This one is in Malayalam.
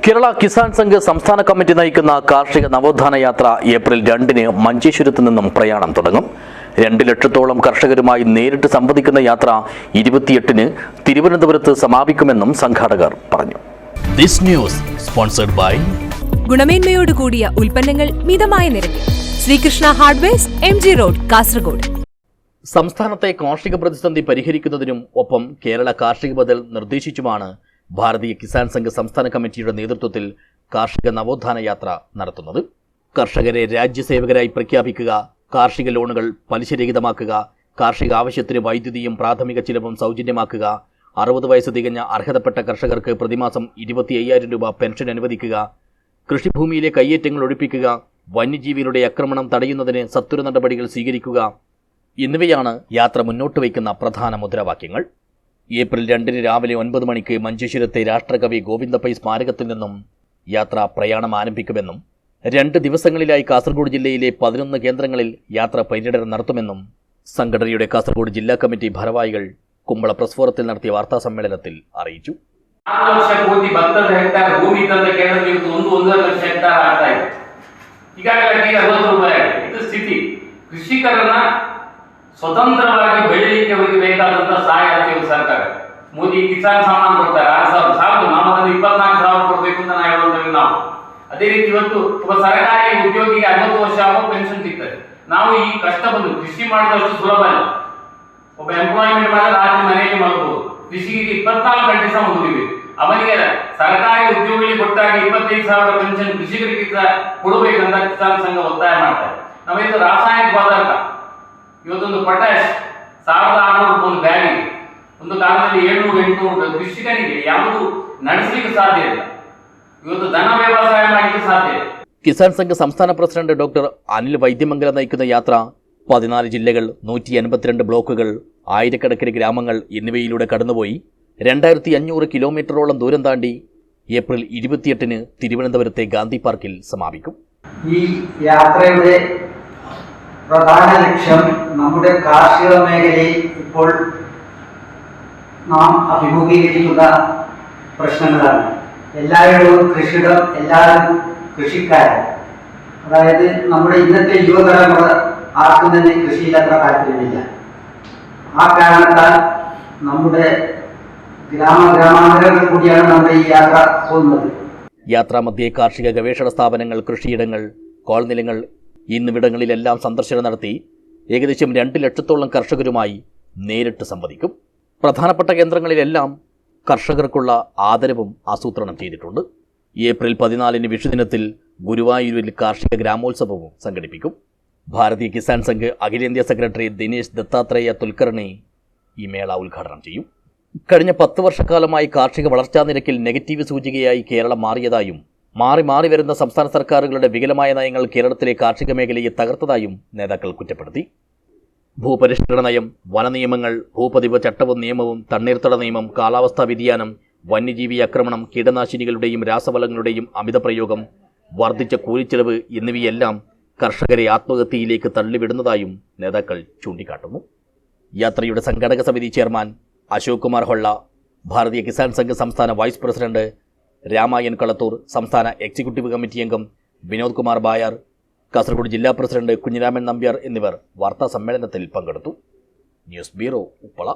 കേരള കിസാൻ സംഘ് സംസ്ഥാന കമ്മിറ്റി നയിക്കുന്ന കാർഷിക നവോത്ഥാന യാത്ര ഏപ്രിൽ 2-ന് മഞ്ചേശ്വരത്ത് നിന്നും പ്രയാണം തുടങ്ങും. 2 ലക്ഷത്തോളം കർഷകരുമായി നേരിട്ട് സംവദിക്കുന്ന യാത്ര 28-ന് തിരുവനന്തപുരത്ത് സമാപിക്കുമെന്നും സംഘാടകർ പറഞ്ഞു. ദിസ് ന്യൂസ് സ്പോൺസർഡ് ബൈ ഗുണമേന്മയോട് കൂടിയ ഉൽപ്പന്നങ്ങൾ മിതമായ നിരക്കിൽ Sreekrishna hardwares MG road Kasaragod. സംസ്ഥാനത്തെ കാർഷിക പ്രതിസന്ധി പരിഹരിക്കുന്നതിനും ഒപ്പം കേരള കാർഷിക ബദൽ നിർദ്ദേശിച്ചുമാണ് ഭാരതീയ കിസാൻ സംഘ് സംസ്ഥാന കമ്മിറ്റിയുടെ നേതൃത്വത്തിൽ കാർഷിക നവോത്ഥാന യാത്ര നടത്തുന്നത്. കർഷകരെ രാജ്യസേവകരായി പ്രഖ്യാപിക്കുക, കാർഷിക ലോണുകൾ പലിശരഹിതമാക്കുക, കാർഷിക ആവശ്യത്തിന് വൈദ്യുതിയും പ്രാഥമിക ചിലവും സൗജന്യമാക്കുക, 60 വയസ്സ് തികഞ്ഞ അർഹതപ്പെട്ട കർഷകർക്ക് പ്രതിമാസം 25,000 രൂപ പെൻഷൻ അനുവദിക്കുക, കൃഷിഭൂമിയിലെ കയ്യേറ്റങ്ങൾ ഒഴിപ്പിക്കുക, വന്യജീവികളുടെ ആക്രമണം തടയുന്നതിന് സത്വര നടപടികൾ സ്വീകരിക്കുക എന്നിവയാണ് യാത്ര മുന്നോട്ട് വയ്ക്കുന്ന പ്രധാന മുദ്രാവാക്യങ്ങൾ. ഏപ്രിൽ 2-ന് രാവിലെ 9 മണിക്ക് മഞ്ചേശ്വരത്തെ രാഷ്ട്രകവി ഗോവിന്ദ പൈ സ്മാരകത്തിൽ നിന്നും യാത്ര പ്രയാണം ആരംഭിക്കുമെന്നും 2 ദിവസങ്ങളിലായി കാസർഗോഡ് ജില്ലയിലെ 11 കേന്ദ്രങ്ങളിൽ യാത്ര പര്യടനം നടത്തുമെന്നും സംഘടനയുടെ കാസർഗോഡ് ജില്ലാ കമ്മിറ്റി ഭാരവാഹികൾ കുമ്പള പ്രസ് ഫോറത്തിൽ നടത്തിയ വാർത്താ സമ്മേളനത്തിൽ അറിയിച്ചു. 4 ಲಕ್ಷ ಕೋಟಿ ಭತ್ತದ ಹೆಕ್ಟೇರ್ ಭೂಮಿ ಇದ್ದಂತ ಕೇಂದ್ರಕ್ಕೆ ಇವತ್ತು 1.5 ಲಕ್ಷ ಹೆಕ್ಟೇರ್ ಆಗ್ತಾ ಇದೆ. ಈಗಾಗಲೇ ಅಕ್ಕಿಗೆ 60 ರೂಪಾಯಿ ಆಗಿದೆ. ಇದು ಸ್ಥಿತಿ. ಕೃಷಿಕರನ್ನ ಸ್ವತಂತ್ರವಾಗಿ ಬೆಳೆಯಲಿಕ್ಕೆ ಅವರಿಗೆ ಬೇಕಾದಂತ ಸಹಾಯ ಆಗ್ತಿದೆ ಸರ್ಕಾರ. ಮೋದಿ ಕಿಸಾನ್ ಸಮ್ಮಾನ್ ಕೊಡ್ತಾರೆ 6,000 ನಾವು ಅದನ್ನು 24,000 ಕೊಡಬೇಕು ಅಂತ ನಾವು ಹೇಳುವಂತದ್ದು ನಾವು. ಅದೇ ರೀತಿ ಇವತ್ತು ಒಬ್ಬ ಸರ್ಕಾರಿ ಉದ್ಯೋಗಿಗೆ 50 ವರ್ಷ ಆಗೋ ಪೆನ್ಷನ್ ಸಿಗ್ತದೆ. ನಾವು ಈ ಕಷ್ಟ ಬಂದು ಕೃಷಿ ಮಾಡೋದಷ್ಟು ಸುಲಭ ಇಲ್ಲ. ಒಬ್ಬ ಎಂಪ್ಲಾಯ್ಮೆಂಟ್ ಮಾಡಿದ್ರೆ ರಾತ್ರಿ ಮನೆಯಲ್ಲಿ ಮಲಗಬಹುದು. ಕೃಷಿಗೆ 24 ಗಂಟೆ ಸಹ ಮುಗಿಬೇಕು. ಅವನಿಗೆ ಸರ್ಕಾರಿ ಉದ್ಯೋಗಿಗಳಿಗೆ ಕೊಟ್ಟಾಗ 25,000 ಪೆನ್ಷನ್ ಕೃಷಿಕರಿಗೆ ಕೊಡಬೇಕಂತ ಕಿಸಾನ್ ಸಂಘ ಒತ್ತಾಯ ಮಾಡ್ತಾರೆ. ನಾವಿದು ರಾಸಾಯನಿಕ ಪದಾರ್ಥ ಇವತ್ತೊಂದು ಪೊಟ್ಯಾಶ್ 1,600 ರೂಪಾಯಿ ಒಂದು ಬ್ಯಾಗಿಗೆ, ಒಂದು ಕಾಲದಲ್ಲಿ 700-800 ರೂಪಾಯಿ. ಕೃಷಿಕನಿಗೆ ಯಾವುದು ನಡೆಸಲಿಕ್ಕೆ ಸಾಧ್ಯ ಇಲ್ಲ. ಇವತ್ತು ಧನ ವ್ಯವಸಾಯ ಮಾಡಲಿಕ್ಕೆ ಸಾಧ್ಯ ಇಲ್ಲ. കിസാൻ സംഘ് സംസ്ഥാന പ്രസിഡന്റ് ഡോക്ടർ അനിൽ വൈദ്യമംഗലം നയിക്കുന്ന യാത്ര 14 ജില്ലകൾ, 182 ബ്ലോക്കുകൾ, ആയിരക്കണക്കിന് ഗ്രാമങ്ങൾ എന്നിവയിലൂടെ കടന്നുപോയി 2500 കിലോമീറ്ററോളം ദൂരം താണ്ടി ഏപ്രിൽ 28-ന് തിരുവനന്തപുരത്തെ ഗാന്ധി പാർക്കിൽ സമാപിക്കും. ഈ യാത്രയുടെ പ്രധാന ലക്ഷ്യം നമ്മുടെ കാർഷിക മേഖലയിൽ ഇപ്പോൾ നാം അഭിമുഖീകരിക്കുന്ന പ്രശ്നങ്ങളാണ്. എല്ലായിടവും കൃഷിയിടം, എല്ലാവരും കൃഷിക്കാരാണ്. അതായത് നമ്മുടെ ഇന്നത്തെ യുവതലമുറ ആർക്കും തന്നെ കൃഷിയിൽ അത്ര താല്പര്യമില്ല. ആ കാരണത്താൽ നമ്മുടെ ഗ്രാമാന്തരങ്ങൾ കൂടിയാണ് നമ്മുടെ ഈ യാത്ര പോകുന്നത്. യാത്രാമധ്യേ കാർഷിക ഗവേഷണ സ്ഥാപനങ്ങൾ, കൃഷിയിടങ്ങൾ, കോൾനിലങ്ങൾ എന്നിവിടങ്ങളിലെല്ലാം സന്ദർശനം നടത്തി ഏകദേശം 2 ലക്ഷത്തോളം കർഷകരുമായി നേരിട്ട് സംവദിക്കും. പ്രധാനപ്പെട്ട കേന്ദ്രങ്ങളിലെല്ലാം കർഷകർക്കുള്ള ആദരവും ആസൂത്രണം ചെയ്തിട്ടുണ്ട്. ഏപ്രിൽ 14-ന് വിഷുദിനത്തിൽ ഗുരുവായൂരിൽ കാർഷിക ഗ്രാമോത്സവവും സംഘടിപ്പിക്കും. ഭാരതീയ കിസാൻ സംഘ് അഖിലേന്ത്യാ സെക്രട്ടറി ദിനേശ് ദത്താത്രേയ തുൽക്കർണി ഈ മേള ഉദ്ഘാടനം ചെയ്യും. കഴിഞ്ഞ 10 വർഷക്കാലമായി കാർഷിക വളർച്ചാ നിരക്കിൽ നെഗറ്റീവ് സൂചികയായി കേരളം മാറിയതായും മാറി വരുന്ന സംസ്ഥാന സർക്കാരുകളുടെ വികലമായ നയങ്ങൾ കേരളത്തിലെ കാർഷിക മേഖലയെ തകർത്തതായും നേതാക്കൾ കുറ്റപ്പെടുത്തി. ഭൂപരിഷ്കരണ നയം, വനനിയമങ്ങൾ, ഭൂപതിവ് ചട്ടവും നിയമവും, തണ്ണീർത്തട നിയമം, കാലാവസ്ഥാ വ്യതിയാനം, വന്യജീവി ആക്രമണം, കീടനാശിനികളുടെയും രാസവളങ്ങളുടെയും അമിത പ്രയോഗം, വർദ്ധിച്ച കൂലിച്ചെലവ് എന്നിവയെല്ലാം കർഷകരെ ആത്മഹത്യയിലേക്ക് തള്ളിവിടുന്നതായും നേതാക്കൾ ചൂണ്ടിക്കാട്ടുന്നു. യാത്രയുടെ സംഘാടക സമിതി ചെയർമാൻ അശോക് കുമാർ ഹൊള്ള, ഭാരതീയ കിസാൻ സംഘ് സംസ്ഥാന വൈസ് പ്രസിഡന്റ് രാമായൻ കളത്തൂർ, സംസ്ഥാന എക്സിക്യൂട്ടീവ് കമ്മിറ്റി അംഗം വിനോദ് കുമാർ ബായാർ, കാസർഗോഡ് ജില്ലാ പ്രസിഡന്റ് കുഞ്ഞിരാമൻ നമ്പ്യാർ എന്നിവർ വാർത്താ സമ്മേളനത്തിൽ പങ്കെടുത്തു. News bureau, Uppala.